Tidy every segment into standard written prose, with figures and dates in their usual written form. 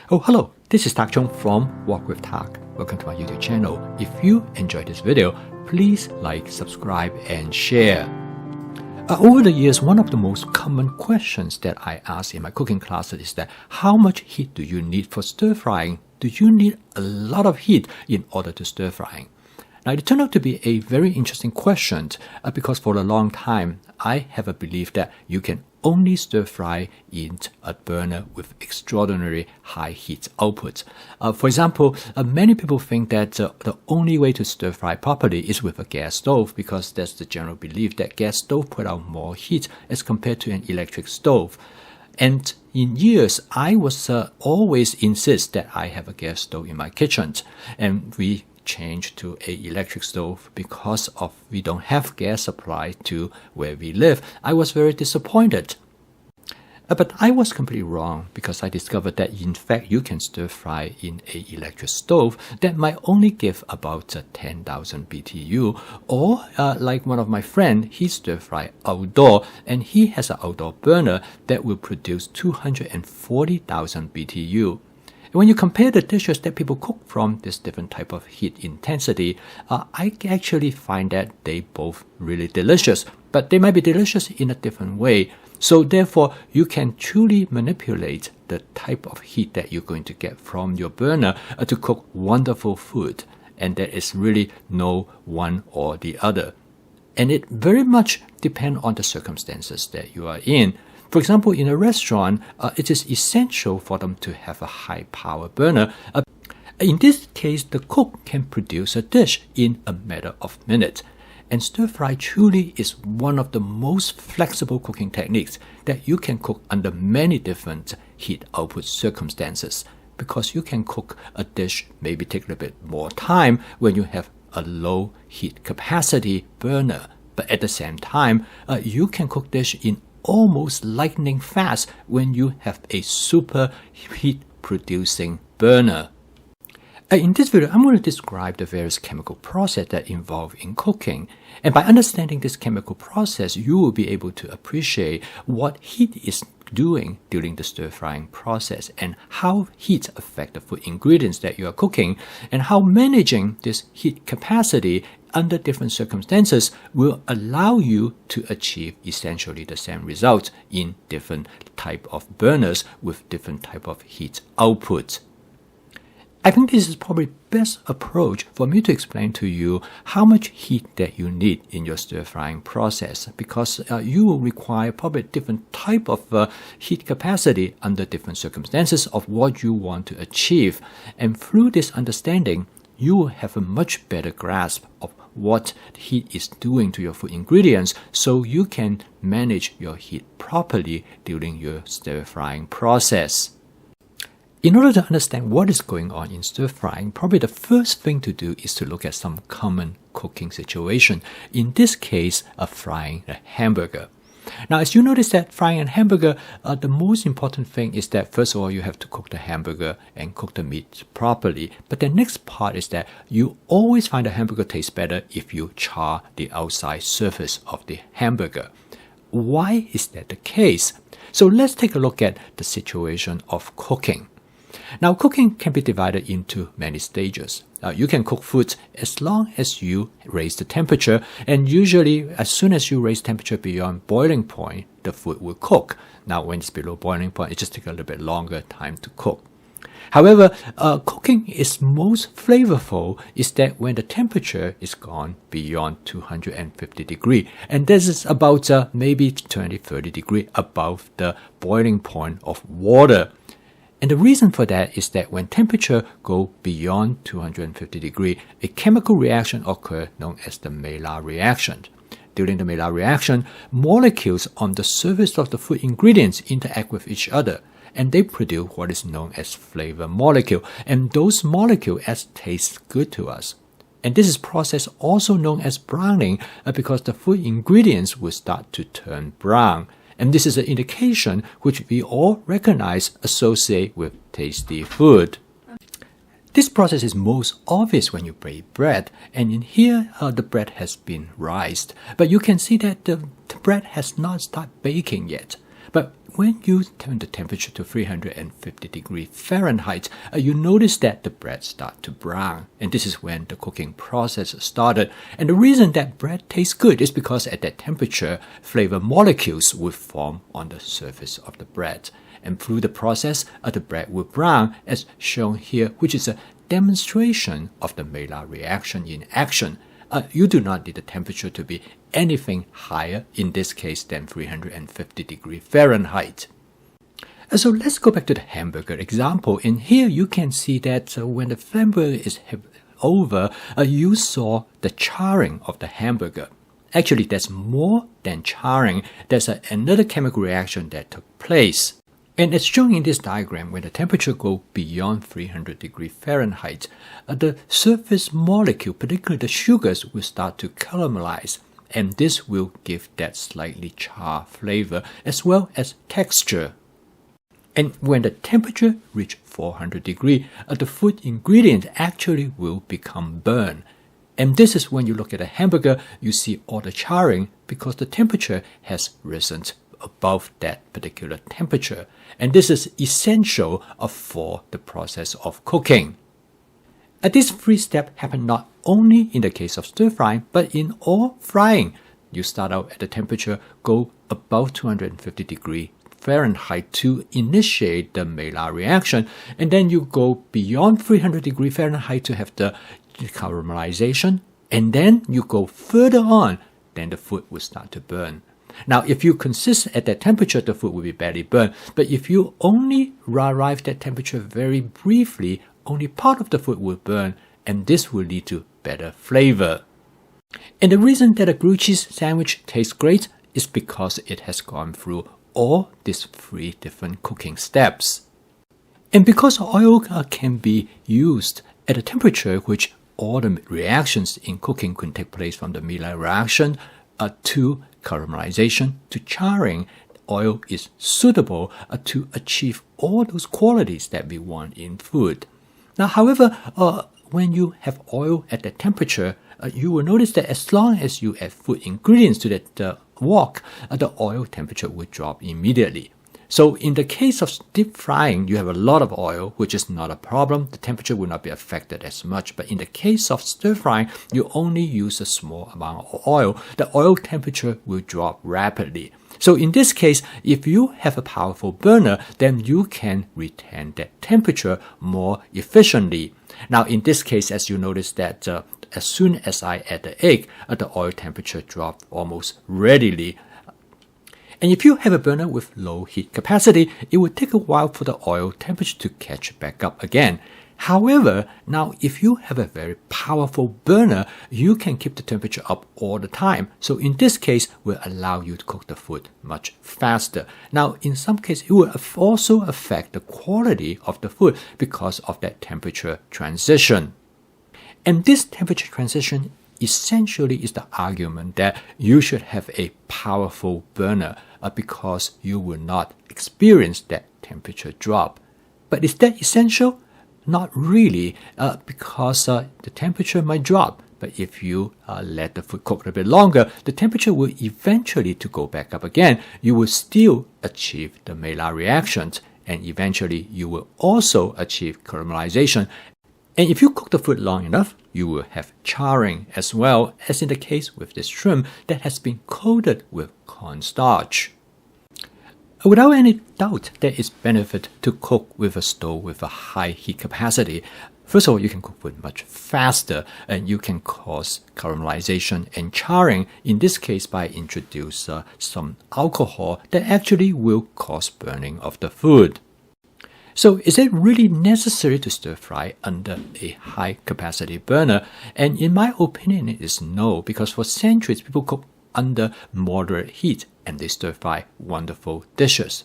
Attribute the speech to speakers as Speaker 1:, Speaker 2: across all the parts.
Speaker 1: Oh, hello, this is Tak Chung from Walk with Tak. Welcome to my YouTube channel. If you enjoyed this video, please like, subscribe, and share. Over the years, one of the most common questions that I ask in my cooking classes is that how much heat do you need for stir frying? Do you need a lot of heat in order to stir frying? Now, it turned out to be a very interesting question because for a long time, I have a belief that you can only stir fry in a burner with extraordinary high heat output. For example, many people think that the only way to stir fry properly is with a gas stove because that's the general belief that gas stove put out more heat as compared to an electric stove. And in years, I was always insist that I have a gas stove in my kitchen, and we changed to a electric stove because of we don't have gas supply to where we live. I was very disappointed. But I was completely wrong because I discovered that in fact you can stir fry in a electric stove that might only give about 10,000 BTU, or like one of my friends, he stir fry outdoor and he has an outdoor burner that will produce 240,000 BTU. When you compare the dishes that people cook from this different type of heat intensity, I actually find that they both really delicious, but they might be delicious in a different way. So therefore, you can truly manipulate the type of heat that you're going to get from your burner to cook wonderful food. And there is really no one or the other. And it very much depends on the circumstances that you are in. For example, in a restaurant, it is essential for them to have a high-power burner. In this case, the cook can produce a dish in a matter of minutes. And stir-fry truly is one of the most flexible cooking techniques that you can cook under many different heat output circumstances, because you can cook a dish maybe take a little bit more time when you have a low heat capacity burner. But at the same time, you can cook dish in almost lightning fast when you have a super heat producing burner. In this video, I'm going to describe the various chemical processes that involve in cooking. And by understanding this chemical process, you will be able to appreciate what heat is doing during the stir-frying process and how heat affects the food ingredients that you are cooking, and how managing this heat capacity under different circumstances will allow you to achieve essentially the same result in different type of burners with different type of heat output. I think this is probably best approach for me to explain to you how much heat that you need in your stir-frying process, because you will require probably different type of heat capacity under different circumstances of what you want to achieve. And through this understanding, you will have a much better grasp of what heat is doing to your food ingredients, so you can manage your heat properly during your stir-frying process. In order to understand what is going on in stir-frying, probably the first thing to do is to look at some common cooking situation. In this case, frying a hamburger. Now, as you notice that frying a hamburger, the most important thing is that first of all, you have to cook the hamburger and cook the meat properly. But the next part is that you always find the hamburger tastes better if you char the outside surface of the hamburger. Why is that the case? So let's take a look at the situation of cooking. Now, cooking can be divided into many stages. You can cook food as long as you raise the temperature, and usually as soon as you raise temperature beyond boiling point, the food will cook. Now, when it's below boiling point, it just takes a little bit longer time to cook. However, cooking is most flavorful is that when the temperature is gone beyond 250 degrees, and this is about maybe 20-30 degrees above the boiling point of water. And the reason for that is that when temperature go beyond 250 degrees, a chemical reaction occurs known as the Mela reaction. During the Mela reaction, molecules on the surface of the food ingredients interact with each other, and they produce what is known as flavor molecule, and those molecules taste good to us. And this is process also known as browning because the food ingredients will start to turn brown. And this is an indication which we all recognize associate with tasty food. This process is most obvious when you bake bread, and in here the bread has been raised. But you can see that the bread has not started baking yet. But when you turn the temperature to 350 degrees Fahrenheit, you notice that the bread starts to brown. And this is when the cooking process started. And the reason that bread tastes good is because at that temperature, flavor molecules will form on the surface of the bread. And through the process, the bread will brown, as shown here, which is a demonstration of the Mela reaction in action. You do not need the temperature to be anything higher, in this case, than 350 degrees Fahrenheit. So let's go back to the hamburger example. In here, you can see that when the hamburger is over, you saw the charring of the hamburger. Actually, there's more than charring. There's another chemical reaction that took place. And as shown in this diagram, when the temperature goes beyond 300 degrees Fahrenheit, the surface molecule, particularly the sugars, will start to caramelize. And this will give that slightly char flavor as well as texture. And when the temperature reaches 400 degrees, the food ingredient actually will become burnt. And this is when you look at a hamburger, you see all the charring because the temperature has risen above that particular temperature. And this is essential for the process of cooking. These three steps happen not only in the case of stir frying, but in all frying. You start out at the temperature, go above 250 degrees Fahrenheit to initiate the Mela reaction, and then you go beyond 300 degrees Fahrenheit to have the caramelization, and then you go further on, then the food will start to burn. Now, if you consist at that temperature, the food will be badly burned. But if you only arrive at that temperature very briefly, only part of the food will burn, and this will lead to better flavor. And the reason that a grilled cheese sandwich tastes great is because it has gone through all these three different cooking steps. And because oil can be used at a temperature which all the reactions in cooking can take place, from the Mela reaction to caramelization to charring, oil is suitable to achieve all those qualities that we want in food. Now, however, when you have oil at that temperature, you will notice that as long as you add food ingredients to that wok, the oil temperature will drop immediately. So in the case of deep frying, you have a lot of oil, which is not a problem. The temperature will not be affected as much. But in the case of stir frying, you only use a small amount of oil. The oil temperature will drop rapidly. So in this case, if you have a powerful burner, then you can retain that temperature more efficiently. Now in this case, as you notice that as soon as I add the egg, the oil temperature dropped almost readily. And if you have a burner with low heat capacity, it will take a while for the oil temperature to catch back up again. However, now if you have a very powerful burner, you can keep the temperature up all the time. So in this case, will allow you to cook the food much faster. Now, in some cases, it will also affect the quality of the food because of that temperature transition. And this temperature transition essentially is the argument that you should have a powerful burner because you will not experience that temperature drop. But is that essential? Not really, because the temperature might drop. But if you let the food cook a bit longer, the temperature will eventually to go back up again. You will still achieve the Mela reactions, and eventually you will also achieve caramelization. And if you cook the food long enough, you will have charring as well, as in the case with this shrimp that has been coated with cornstarch. Without any doubt, there is benefit to cook with a stove with a high heat capacity. First of all, you can cook food much faster, and you can cause caramelization and charring, in this case by introduce some alcohol that actually will cause burning of the food. So is it really necessary to stir fry under a high capacity burner? And in my opinion, it is no, because for centuries people cook under moderate heat and they stir fry wonderful dishes.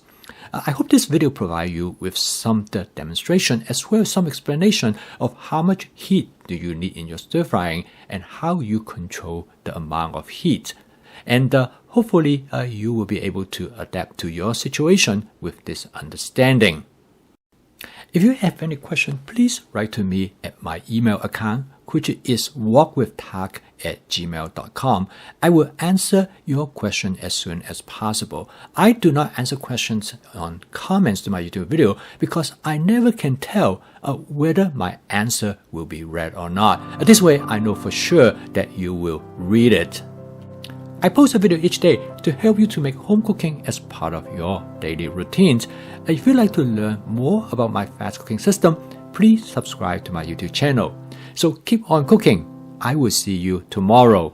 Speaker 1: I hope this video provides you with some demonstration as well as some explanation of how much heat do you need in your stir frying and how you control the amount of heat. And hopefully you will be able to adapt to your situation with this understanding. If you have any question, please write to me at my email account, which is walkwithtak@gmail.com. I will answer your question as soon as possible. I do not answer questions on comments to my YouTube video because I never can tell whether my answer will be read or not. This way, I know for sure that you will read it. I post a video each day to help you to make home cooking as part of your daily routines. If you'd like to learn more about my fast cooking system, please subscribe to my YouTube channel. So keep on cooking. I will see you tomorrow.